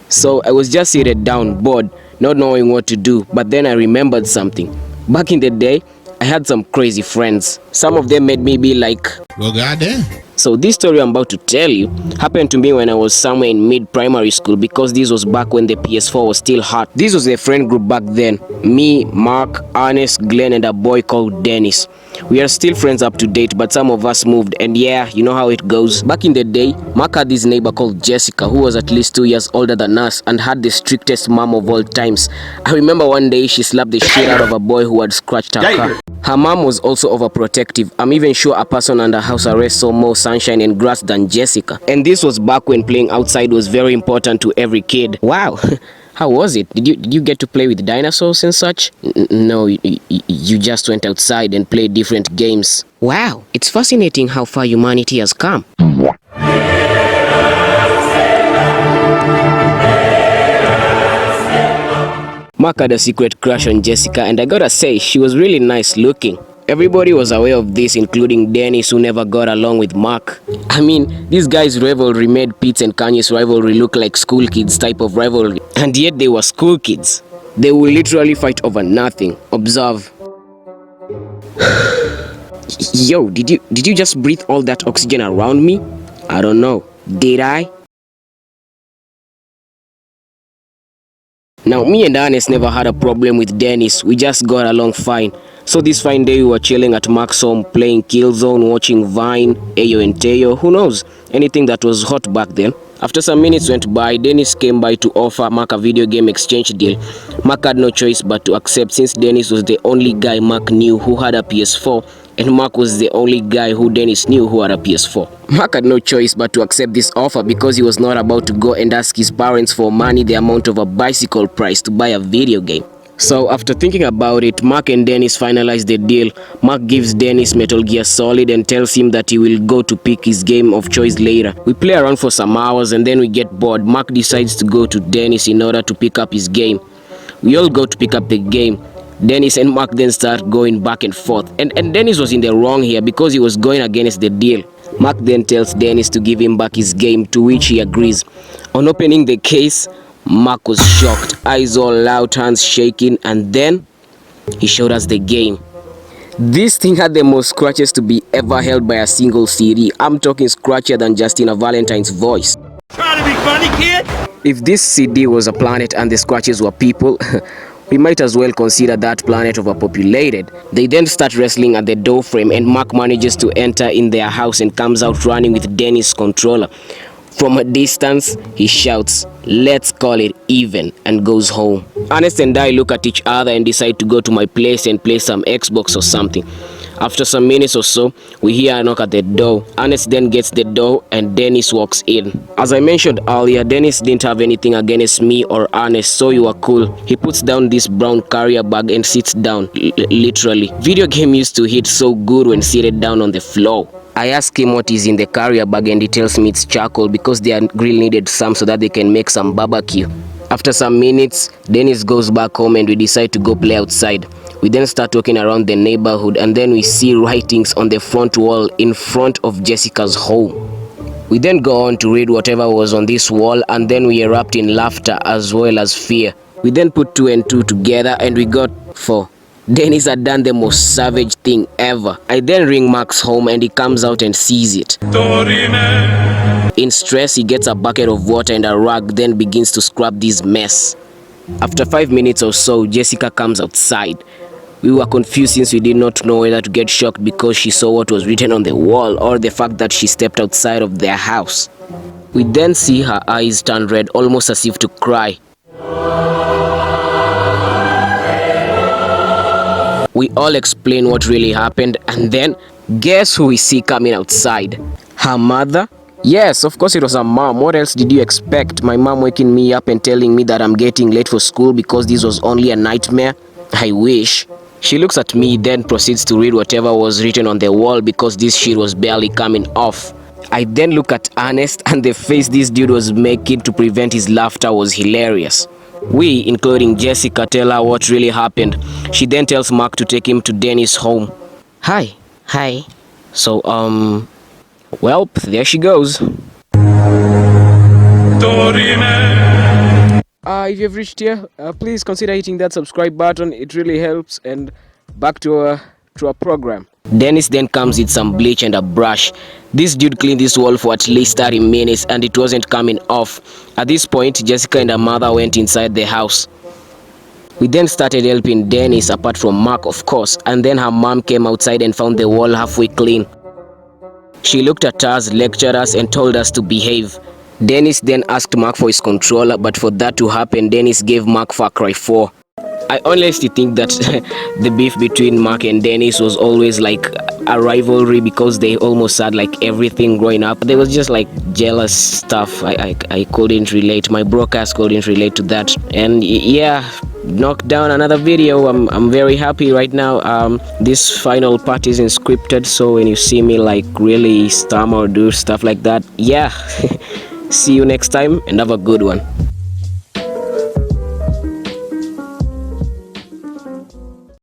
So I was just seated down, bored, not knowing what to do, but then I remembered something. Back in the day, I had some crazy friends. Some of them made me be like, well, goddamn. So this story I'm about to tell you happened to me when I was somewhere in mid-primary school, because this was back when the PS4 was still hot. This was a friend group back then. Me, Mark, Ernest, Glenn, and a boy called Dennis. We are still friends up to date, but some of us moved, and yeah, you know how it goes. Back in the day, Mark had this neighbor called Jessica, who was at least 2 years older than us and had the strictest mom of all times. I remember one day she slapped the shit out of a boy who had scratched her car. Her mom was also overprotective. I'm even sure a person under house arrest saw more sunshine and grass than Jessica. And this was back when playing outside was very important to every kid. Wow. How was it? Did you get to play with dinosaurs and such? No, you just went outside and played different games. Wow, it's fascinating how far humanity has come. Mark had a secret crush on Jessica, and I gotta say, she was really nice looking. Everybody was aware of this, including Dennis, who never got along with Mark. I mean, these guys' rivalry made Pete's and Kanye's rivalry look like school kids type of rivalry. And yet they were school kids. They would literally fight over nothing. Observe. Yo, did you just breathe all that oxygen around me? I don't know. Did I? Now, me and Ernest never had a problem with Dennis. We just got along fine. So this fine day, we were chilling at Mark's home, playing Killzone, watching Vine, Ayo and Teo, who knows, anything that was hot back then. After some minutes went by, Dennis came by to offer Mark a video game exchange deal. Mark had no choice but to accept, since Dennis was the only guy Mark knew who had a PS4, and Mark was the only guy who Dennis knew who had a PS4. Mark had no choice but to accept this offer, because he was not about to go and ask his parents for money the amount of a bicycle price to buy a video game. So after thinking about it, Mark and Dennis finalized the deal. Mark gives Dennis Metal Gear Solid and tells him that he will go to pick his game of choice later. We play around for some hours and then we get bored. Mark decides to go to Dennis in order to pick up his game. We all go to pick up the game. Dennis and Mark then start going back and forth. And Dennis was in the wrong here, because he was going against the deal. Mark then tells Dennis to give him back his game, to which he agrees. On opening the case, Mark was shocked, eyes all loud, hands shaking, and then he showed us the game. This thing had the most scratches to be ever held by a single CD. I'm talking scratchier than Justina Valentine's voice. Trying to be funny, kid? If this CD was a planet and the scratches were people, we might as well consider that planet overpopulated. They then start wrestling at the door frame, and Mark manages to enter in their house and comes out running with Dennis' controller. From a distance, he shouts, "Let's call it even," and goes home. Ernest and I look at each other and decide to go to my place and play some Xbox or something. After some minutes or so, we hear a knock at the door. Ernest then gets the door and Dennis walks in. As I mentioned earlier, Dennis didn't have anything against me or Ernest, so you are cool. He puts down this brown carrier bag and sits down, literally. Video game used to hit so good when seated down on the floor. I ask him what is in the carrier bag and he tells me it's charcoal, because their grill needed some so that they can make some barbecue. After some minutes, Dennis goes back home and we decide to go play outside. We then start walking around the neighborhood, and then we see writings on the front wall in front of Jessica's home. We then go on to read whatever was on this wall, and then we erupt in laughter as well as fear. We then put 2 and 2 together and we got 4. Dennis had done the most savage thing ever. I then ring Mark's home and he comes out and sees it. In stress, he gets a bucket of water and a rag, then begins to scrub this mess. After 5 minutes or so, Jessica comes outside. We were confused, since we did not know whether to get shocked because she saw what was written on the wall, or the fact that she stepped outside of their house. We then see her eyes turn red, almost as if to cry. We all explain what really happened, and then guess who we see coming outside? Her mother? Yes, of course it was her mom. What else did you expect? My mom waking me up and telling me that I'm getting late for school because this was only a nightmare? I wish. She looks at me, then proceeds to read whatever was written on the wall, because this shit was barely coming off. I then look at Ernest, and the face this dude was making to prevent his laughter was hilarious. We, including Jessica, tell her what really happened. She then tells Mark to take him to Dennis' home. Hi. So, well, there she goes. If you've reached here, please consider hitting that subscribe button. It really helps. And back to our program. Dennis then comes with some bleach and a brush. This dude cleaned this wall for at least 30 minutes and it wasn't coming off. At this point, Jessica and her mother went inside the house. We then started helping Dennis, apart from Mark of course, and then her mom came outside and found the wall halfway clean. She looked at us, lectured us and told us to behave. Dennis then asked Mark for his controller, but for that to happen, Dennis gave Mark Far Cry 4. I honestly think that the beef between Mark and Dennis was always like a rivalry because they almost had like everything growing up. There was just like jealous stuff. I couldn't relate. My broadcast couldn't relate to that. And yeah, knocked down another video. I'm very happy right now. This final part isn't scripted, so when you see me like really stammer or do stuff like that, yeah. See you next time and have a good one.